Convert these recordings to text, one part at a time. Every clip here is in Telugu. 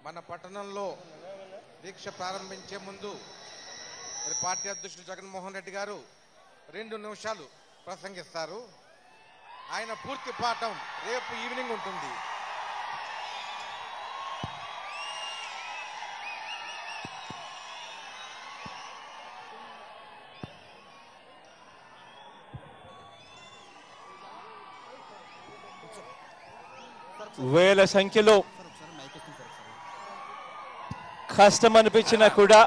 మన పట్టణంలో దీక్ష ప్రారంభించే ముందు పార్టీ అధ్యక్షుడు జగన్మోహన్ రెడ్డి గారు 2 నిమిషాలు ప్రసంగిస్తారు. ఆయన పూర్తి పాఠం రేపు ఈవినింగ్ ఉంటుంది. వేల సంఖ్యలో కష్టం అనిపించినా కూడా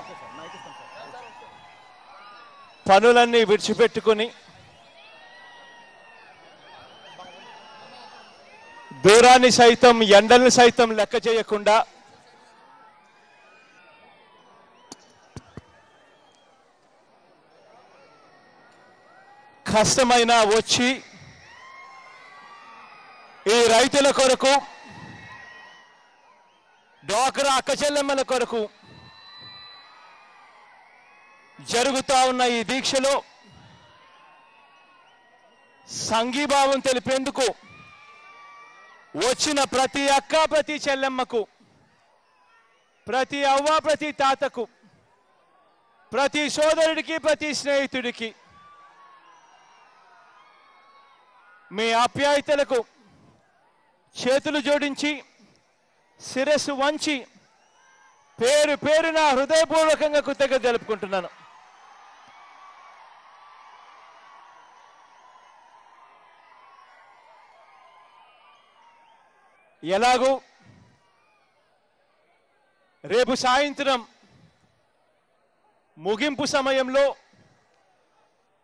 పనులన్నీ విడిచిపెట్టుకుని దూరాన్ని సైతం ఎండల్ని సైతం లెక్క చేయకుండా కష్టమైనా వచ్చి ఈ రైతుల కొరకు, డ్వాక్రా అక్కచెల్లెమ్మల కొరకు జరుగుతా ఉన్న ఈ దీక్షలో సంఘీభావం తెలిపేందుకు వచ్చిన ప్రతి అక్క, ప్రతి చెల్లెమ్మకు, ప్రతి అవ్వ, ప్రతి తాతకు, ప్రతి సోదరుడికి, ప్రతి స్నేహితుడికి మీ ఆప్యాయతలకు చేతులు జోడించి శిరస్సు వంచి పేరు పేరున హృదయపూర్వకంగా కృతజ్ఞత తెలుపుకుంటున్నాను. ఎలాగూ రేపు సాయంత్రం ముగింపు సమయంలో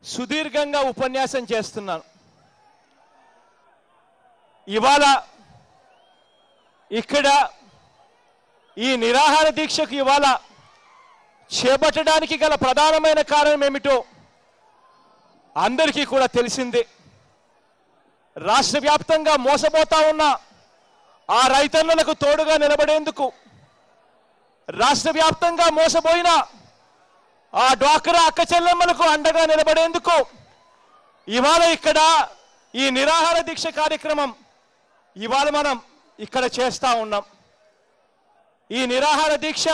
సుదీర్ఘంగా ఉపన్యాసం చేస్తున్నాను. ఇవాళ ఇక్కడ ఈ నిరాహార దీక్షకు ఇవాళ చేపట్టడానికి గల ప్రధానమైన కారణం ఏమిటో అందరికీ కూడా తెలిసిందే. రాష్ట్ర వ్యాప్తంగా మోసపోతా ఉన్న ఆ రైతన్నలకు తోడుగా నిలబడేందుకు, రాష్ట్ర వ్యాప్తంగా మోసపోయిన ఆ డ్వాక్రా అక్క చెల్లెమ్మలకు అండగా నిలబడేందుకు ఇవాళ ఇక్కడ ఈ నిరాహార దీక్ష కార్యక్రమం ఇవాళ మనం ఇక్కడ చేస్తా ఉన్నాం. ఈ నిరాహార దీక్ష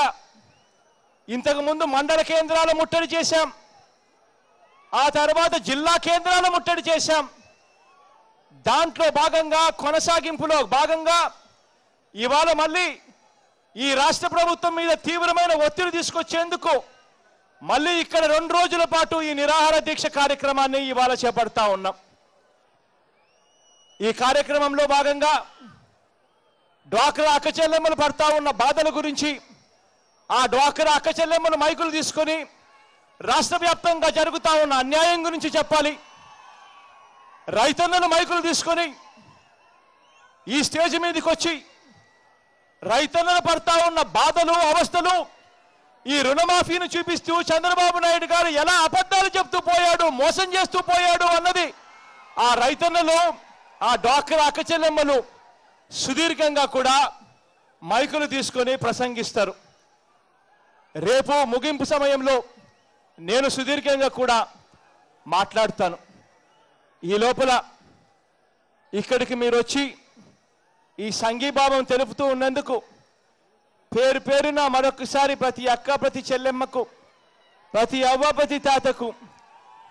ఇంతకుముందు మండల కేంద్రాలు ముట్టడి చేశాం, ఆ తర్వాత జిల్లా కేంద్రాలు ముట్టడి చేశాం. దాంట్లో భాగంగా, కొనసాగింపులో భాగంగా ఇవాళ మళ్ళీ ఈ రాష్ట్ర ప్రభుత్వం మీద తీవ్రమైన ఒత్తిడి తీసుకొచ్చేందుకు మళ్ళీ ఇక్కడ 2 రోజుల పాటు ఈ నిరాహార దీక్ష కార్యక్రమాన్ని ఇవాళ చేపడతా ఉన్నాం. ఈ కార్యక్రమంలో భాగంగా డ్వాక్రా అక్క చెల్లెమ్మలు పడతా ఉన్న బాధల గురించి, ఆ డ్వాక్రా అక్క చెల్లెమ్మలు మైకులు తీసుకొని రాష్ట్ర వ్యాప్తంగా జరుగుతా ఉన్న అన్యాయం గురించి చెప్పాలి. రైతన్నలు మైకులు తీసుకొని ఈ స్టేజ్ మీదకి వచ్చి రైతన్నలు పడతా ఉన్న బాధలు, అవస్థలు, ఈ రుణమాఫీని చూపిస్తూ చంద్రబాబు నాయుడు గారు ఎలా అబద్ధాలు చెప్తూ పోయాడు, మోసం చేస్తూ పోయాడు అన్నది ఆ రైతన్నలు, ఆ డ్వాక్రా అక్క చెల్లెమ్మలు సుదీర్ఘంగా కూడా మైకులు తీసుకొని ప్రసంగిస్తారు. రేపు ముగింపు సమయంలో నేను సుదీర్ఘంగా కూడా మాట్లాడతాను. ఈ లోపల ఇక్కడికి మీరు వచ్చి ఈ సంఘీభావం తెలుపుతూ ఉన్నందుకు పేరు పేరున మరొకసారి ప్రతి అక్క, ప్రతి చెల్లెమ్మకు, ప్రతి అవ్వ, ప్రతి తాతకు,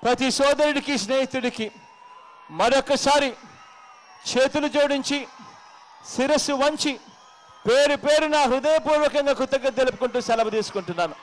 ప్రతి సోదరుడికి, స్నేహితుడికి మరొకసారి చేతులు జోడించి శిరస్సు వంచి పేరు పేరున హృదయపూర్వకంగా కృతజ్ఞత తెలుపుకుంటూ సెలవు తీసుకుంటున్నాను.